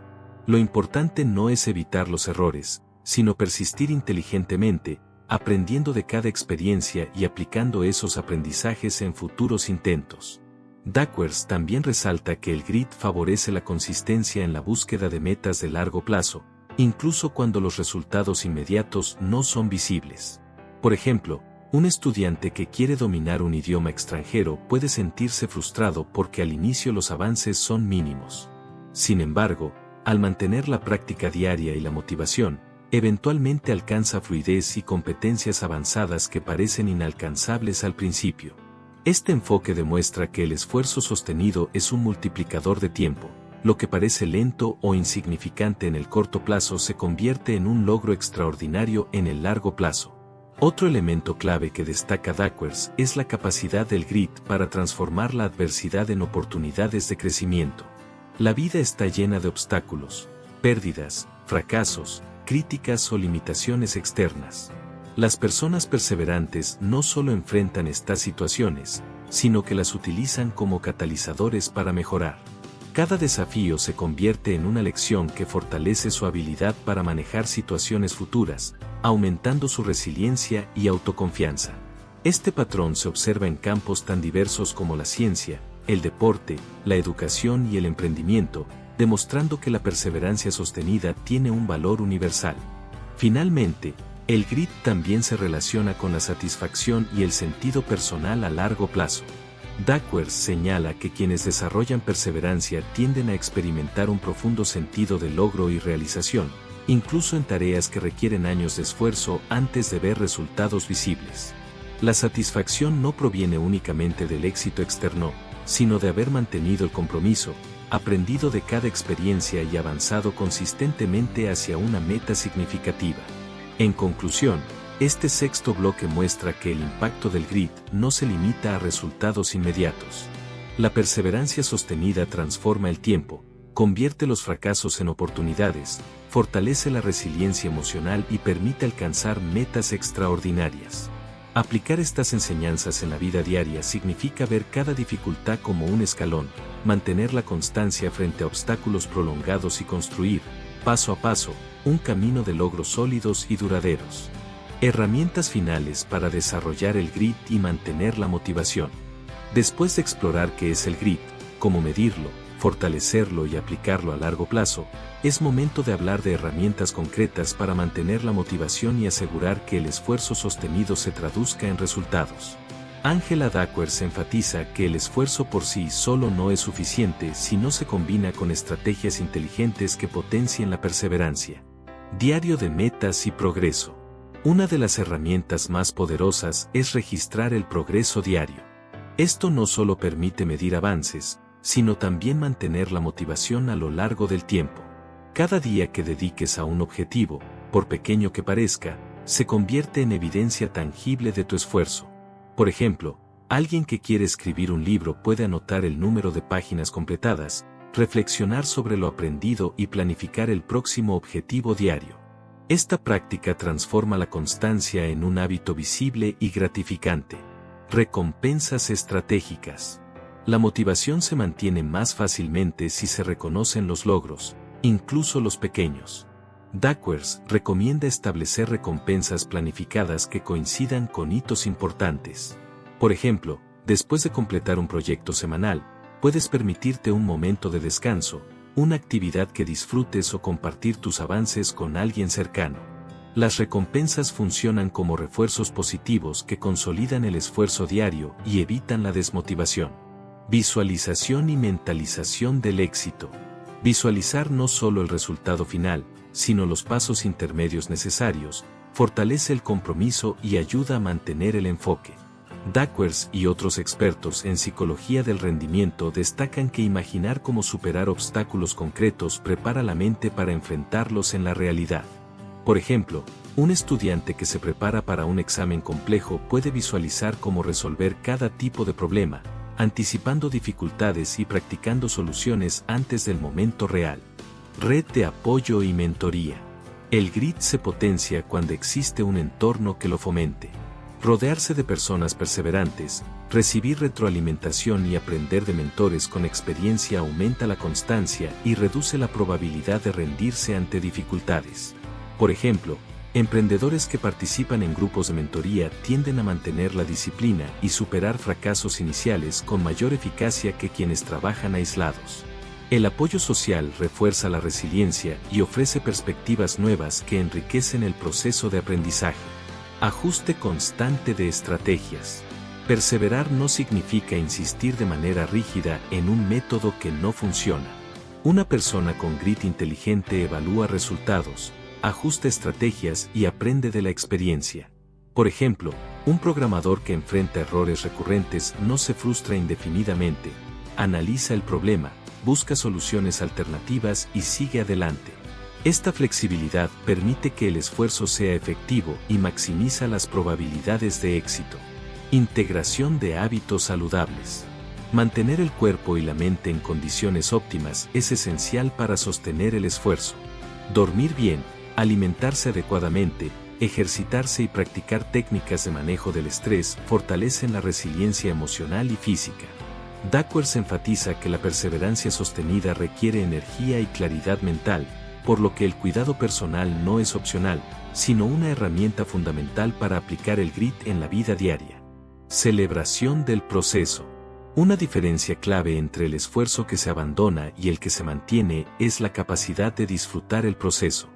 Lo importante no es evitar los errores, sino persistir inteligentemente, aprendiendo de cada experiencia y aplicando esos aprendizajes en futuros intentos. Duckworth también resalta que el grit favorece la consistencia en la búsqueda de metas de largo plazo, incluso cuando los resultados inmediatos no son visibles. Por ejemplo, un estudiante que quiere dominar un idioma extranjero puede sentirse frustrado porque al inicio los avances son mínimos. Sin embargo, al mantener la práctica diaria y la motivación, eventualmente alcanza fluidez y competencias avanzadas que parecen inalcanzables al principio. Este enfoque demuestra que el esfuerzo sostenido es un multiplicador de tiempo. Lo que parece lento o insignificante en el corto plazo se convierte en un logro extraordinario en el largo plazo. Otro elemento clave que destaca Duckworth es la capacidad del grit para transformar la adversidad en oportunidades de crecimiento. La vida está llena de obstáculos, pérdidas, fracasos, críticas o limitaciones externas. Las personas perseverantes no solo enfrentan estas situaciones, sino que las utilizan como catalizadores para mejorar. Cada desafío se convierte en una lección que fortalece su habilidad para manejar situaciones futuras, aumentando su resiliencia y autoconfianza. Este patrón se observa en campos tan diversos como la ciencia, el deporte, la educación y el emprendimiento, demostrando que la perseverancia sostenida tiene un valor universal. Finalmente, el grit también se relaciona con la satisfacción y el sentido personal a largo plazo. Duckworth señala que quienes desarrollan perseverancia tienden a experimentar un profundo sentido de logro y realización, incluso en tareas que requieren años de esfuerzo antes de ver resultados visibles. La satisfacción no proviene únicamente del éxito externo, sino de haber mantenido el compromiso, aprendido de cada experiencia y avanzado consistentemente hacia una meta significativa. En conclusión, este sexto bloque muestra que el impacto del grit no se limita a resultados inmediatos. La perseverancia sostenida transforma el tiempo, convierte los fracasos en oportunidades, fortalece la resiliencia emocional y permite alcanzar metas extraordinarias. Aplicar estas enseñanzas en la vida diaria significa ver cada dificultad como un escalón, mantener la constancia frente a obstáculos prolongados y construir, paso a paso, un camino de logros sólidos y duraderos. Herramientas finales para desarrollar el grit y mantener la motivación. Después de explorar qué es el grit, cómo medirlo, fortalecerlo y aplicarlo a largo plazo, es momento de hablar de herramientas concretas para mantener la motivación y asegurar que el esfuerzo sostenido se traduzca en resultados. Angela Duckworth enfatiza que el esfuerzo por sí solo no es suficiente si no se combina con estrategias inteligentes que potencien la perseverancia. Diario de metas y progreso. Una de las herramientas más poderosas es registrar el progreso diario. Esto no solo permite medir avances, sino también mantener la motivación a lo largo del tiempo. Cada día que dediques a un objetivo, por pequeño que parezca, se convierte en evidencia tangible de tu esfuerzo. Por ejemplo, alguien que quiere escribir un libro puede anotar el número de páginas completadas, reflexionar sobre lo aprendido y planificar el próximo objetivo diario. Esta práctica transforma la constancia en un hábito visible y gratificante. Recompensas estratégicas. La motivación se mantiene más fácilmente si se reconocen los logros, incluso los pequeños. Duckworth recomienda establecer recompensas planificadas que coincidan con hitos importantes. Por ejemplo, después de completar un proyecto semanal, puedes permitirte un momento de descanso, una actividad que disfrutes o compartir tus avances con alguien cercano. Las recompensas funcionan como refuerzos positivos que consolidan el esfuerzo diario y evitan la desmotivación. Visualización y mentalización del éxito. Visualizar no solo el resultado final, sino los pasos intermedios necesarios, fortalece el compromiso y ayuda a mantener el enfoque. Duckworth y otros expertos en psicología del rendimiento destacan que imaginar cómo superar obstáculos concretos prepara la mente para enfrentarlos en la realidad. Por ejemplo, un estudiante que se prepara para un examen complejo puede visualizar cómo resolver cada tipo de problema, anticipando dificultades y practicando soluciones antes del momento real. Red de apoyo y mentoría. El grit se potencia cuando existe un entorno que lo fomente. Rodearse de personas perseverantes, recibir retroalimentación y aprender de mentores con experiencia aumenta la constancia y reduce la probabilidad de rendirse ante dificultades. Por ejemplo, emprendedores que participan en grupos de mentoría tienden a mantener la disciplina y superar fracasos iniciales con mayor eficacia que quienes trabajan aislados. El apoyo social refuerza la resiliencia y ofrece perspectivas nuevas que enriquecen el proceso de aprendizaje. Ajuste constante de estrategias. Perseverar no significa insistir de manera rígida en un método que no funciona. Una persona con grit inteligente evalúa resultados, ajusta estrategias y aprende de la experiencia. Por ejemplo, un programador que enfrenta errores recurrentes no se frustra indefinidamente, analiza el problema, busca soluciones alternativas y sigue adelante. Esta flexibilidad permite que el esfuerzo sea efectivo y maximiza las probabilidades de éxito. Integración de hábitos saludables. Mantener el cuerpo y la mente en condiciones óptimas es esencial para sostener el esfuerzo. Dormir bien, alimentarse adecuadamente, ejercitarse y practicar técnicas de manejo del estrés fortalecen la resiliencia emocional y física. Duckworth enfatiza que la perseverancia sostenida requiere energía y claridad mental, por lo que el cuidado personal no es opcional, sino una herramienta fundamental para aplicar el grit en la vida diaria. Celebración del proceso. Una diferencia clave entre el esfuerzo que se abandona y el que se mantiene es la capacidad de disfrutar el proceso.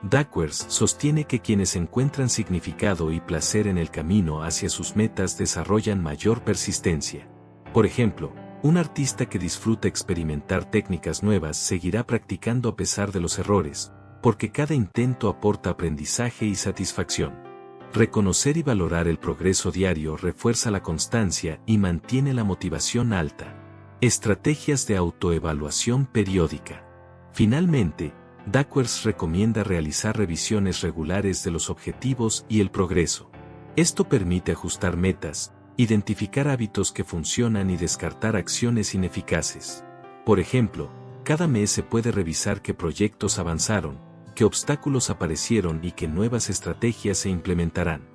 Duckworth sostiene que quienes encuentran significado y placer en el camino hacia sus metas desarrollan mayor persistencia. Por ejemplo, un artista que disfruta experimentar técnicas nuevas seguirá practicando a pesar de los errores, porque cada intento aporta aprendizaje y satisfacción. Reconocer y valorar el progreso diario refuerza la constancia y mantiene la motivación alta. Estrategias de autoevaluación periódica. Finalmente, Duckworth recomienda realizar revisiones regulares de los objetivos y el progreso. Esto permite ajustar metas, identificar hábitos que funcionan y descartar acciones ineficaces. Por ejemplo, cada mes se puede revisar qué proyectos avanzaron, qué obstáculos aparecieron y qué nuevas estrategias se implementarán.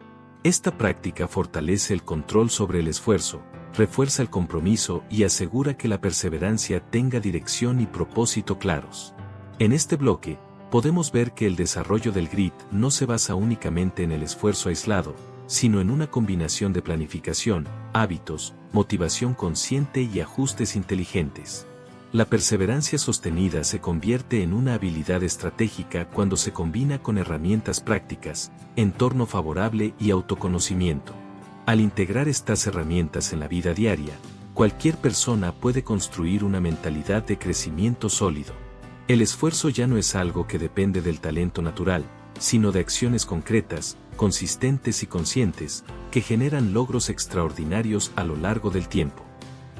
Esta práctica fortalece el control sobre el esfuerzo, refuerza el compromiso y asegura que la perseverancia tenga dirección y propósito claros. En este bloque, podemos ver que el desarrollo del grit no se basa únicamente en el esfuerzo aislado, sino en una combinación de planificación, hábitos, motivación consciente y ajustes inteligentes. La perseverancia sostenida se convierte en una habilidad estratégica cuando se combina con herramientas prácticas, entorno favorable y autoconocimiento. Al integrar estas herramientas en la vida diaria, cualquier persona puede construir una mentalidad de crecimiento sólido. El esfuerzo ya no es algo que depende del talento natural, sino de acciones concretas, consistentes y conscientes, que generan logros extraordinarios a lo largo del tiempo.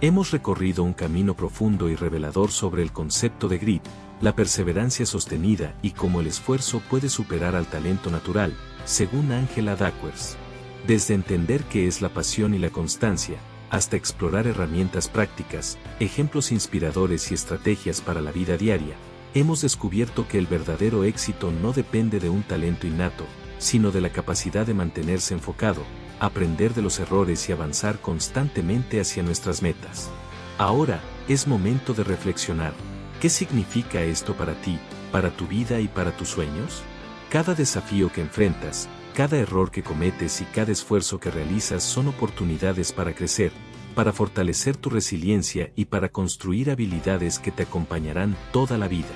Hemos recorrido un camino profundo y revelador sobre el concepto de grit, la perseverancia sostenida y cómo el esfuerzo puede superar al talento natural, según Angela Duckworth. Desde entender qué es la pasión y la constancia, hasta explorar herramientas prácticas, ejemplos inspiradores y estrategias para la vida diaria, hemos descubierto que el verdadero éxito no depende de un talento innato, sino de la capacidad de mantenerse enfocado, aprender de los errores y avanzar constantemente hacia nuestras metas. Ahora, es momento de reflexionar. ¿Qué significa esto para ti, para tu vida y para tus sueños? Cada desafío que enfrentas, cada error que cometes y cada esfuerzo que realizas son oportunidades para crecer, para fortalecer tu resiliencia y para construir habilidades que te acompañarán toda la vida.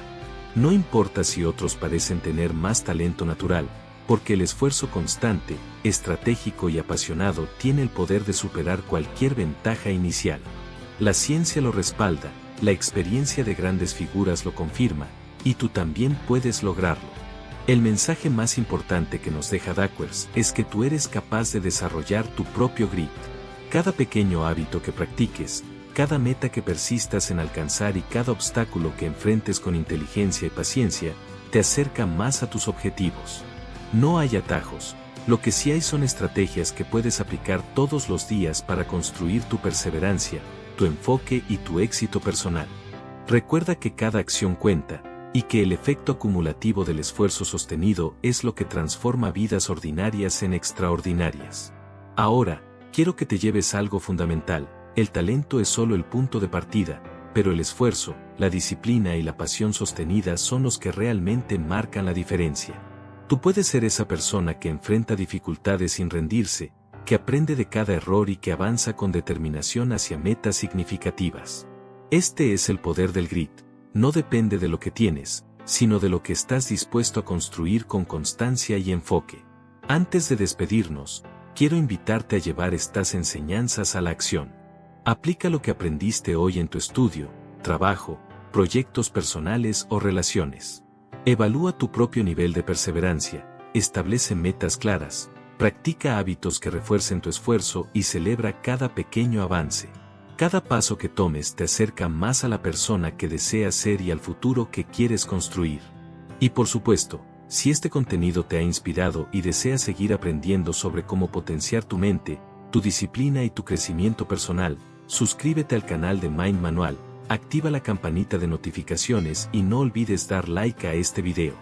No importa si otros parecen tener más talento natural, porque el esfuerzo constante, estratégico y apasionado tiene el poder de superar cualquier ventaja inicial. La ciencia lo respalda, la experiencia de grandes figuras lo confirma, y tú también puedes lograrlo. El mensaje más importante que nos deja Duckworth es que tú eres capaz de desarrollar tu propio grit. Cada pequeño hábito que practiques, cada meta que persistas en alcanzar y cada obstáculo que enfrentes con inteligencia y paciencia, te acerca más a tus objetivos. No hay atajos, lo que sí hay son estrategias que puedes aplicar todos los días para construir tu perseverancia, tu enfoque y tu éxito personal. Recuerda que cada acción cuenta, y que el efecto acumulativo del esfuerzo sostenido es lo que transforma vidas ordinarias en extraordinarias. Ahora, quiero que te lleves algo fundamental: el talento es solo el punto de partida, pero el esfuerzo, la disciplina y la pasión sostenida son los que realmente marcan la diferencia. Tú puedes ser esa persona que enfrenta dificultades sin rendirse, que aprende de cada error y que avanza con determinación hacia metas significativas. Este es el poder del grit. No depende de lo que tienes, sino de lo que estás dispuesto a construir con constancia y enfoque. Antes de despedirnos, quiero invitarte a llevar estas enseñanzas a la acción. Aplica lo que aprendiste hoy en tu estudio, trabajo, proyectos personales o relaciones. Evalúa tu propio nivel de perseverancia, establece metas claras, practica hábitos que refuercen tu esfuerzo y celebra cada pequeño avance. Cada paso que tomes te acerca más a la persona que deseas ser y al futuro que quieres construir. Y por supuesto, si este contenido te ha inspirado y deseas seguir aprendiendo sobre cómo potenciar tu mente, tu disciplina y tu crecimiento personal, suscríbete al canal de Mind Manual, activa la campanita de notificaciones y no olvides dar like a este video.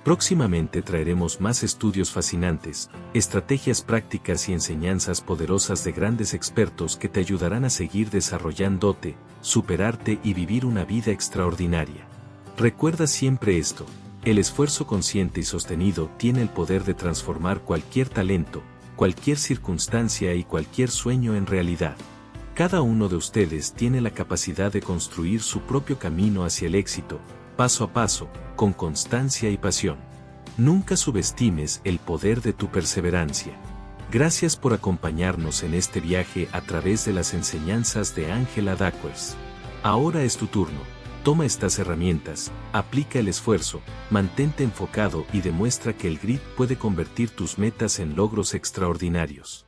Próximamente traeremos más estudios fascinantes, estrategias prácticas y enseñanzas poderosas de grandes expertos que te ayudarán a seguir desarrollándote, superarte y vivir una vida extraordinaria. Recuerda siempre esto: el esfuerzo consciente y sostenido tiene el poder de transformar cualquier talento, cualquier circunstancia y cualquier sueño en realidad. Cada uno de ustedes tiene la capacidad de construir su propio camino hacia el éxito, paso a paso, con constancia y pasión. Nunca subestimes el poder de tu perseverancia. Gracias por acompañarnos en este viaje a través de las enseñanzas de Angela Duckworth. Ahora es tu turno. Toma estas herramientas, aplica el esfuerzo, mantente enfocado y demuestra que el grit puede convertir tus metas en logros extraordinarios.